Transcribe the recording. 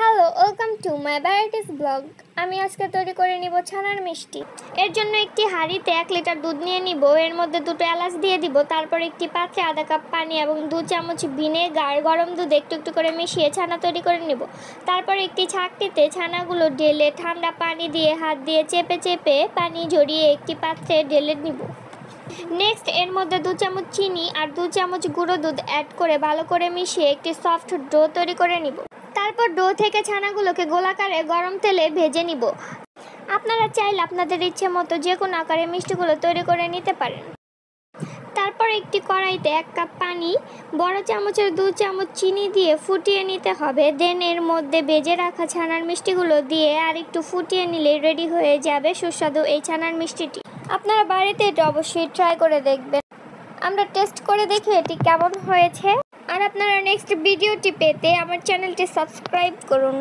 Hello, welcome to my varieties blog. আমি আজকে তৈরি করে নিব ছানার মিষ্টি। এর জন্য একটি হাঁড়িতে 1 লিটার দুধ নিয়ে নিব। এর মধ্যে 2টো এলাচ দিয়ে দিব। তারপর একটি পাত্রে আধা কাপ পানি এবং 2 চামচ ভিনেগার গরম দুধে একটু একটু করে মিশিয়ে ছানা তৈরি করে নিব। তারপর একটি ছাঁকনিতে ছানাগুলো ঢেলে ঠান্ডা পানি দিয়ে হাত দিয়ে চেপে চেপে পানি ঝরিয়ে একটি পাত্রে ঢেলে নিব। নেক্সট এর মধ্যে 2 চামচ চিনি আর 2 চামচ গুঁড়ো দুধ অ্যাড করে ভালো করে মিশিয়ে একটি সফট ডো তৈরি করে নিব। তারপর ডো থেকে ছানাগুলোকে গোলাকারে গরম তেলে ভেজে নিব। আপনারা চাইলে আপনাদের ইচ্ছে মতো যে কোনো আকারে মিষ্টিগুলো তৈরি করে নিতে পারেন। তারপর একটি কড়াইতে 1 কাপ পানি, বড় চামচের 2 চামচ চিনি দিয়ে ফুটিয়ে নিতে হবে। দেন এর মধ্যে ভেজে রাখা ছানার মিষ্টিগুলো দিয়ে আর একটু ফুটিয়ে নিলে রেডি হয়ে যাবে সুস্বাদু এই ছানার মিষ্টিটি। আপনারা বাড়িতে এটা অবশ্যই ট্রাই করে দেখবেন। আমরা টেস্ট করে দেখি এটি কেমন হয়েছে। আর আপনারা নেক্সট ভিডিওটি পেতে আমার চ্যানেলটি সাবস্ক্রাইব করুন।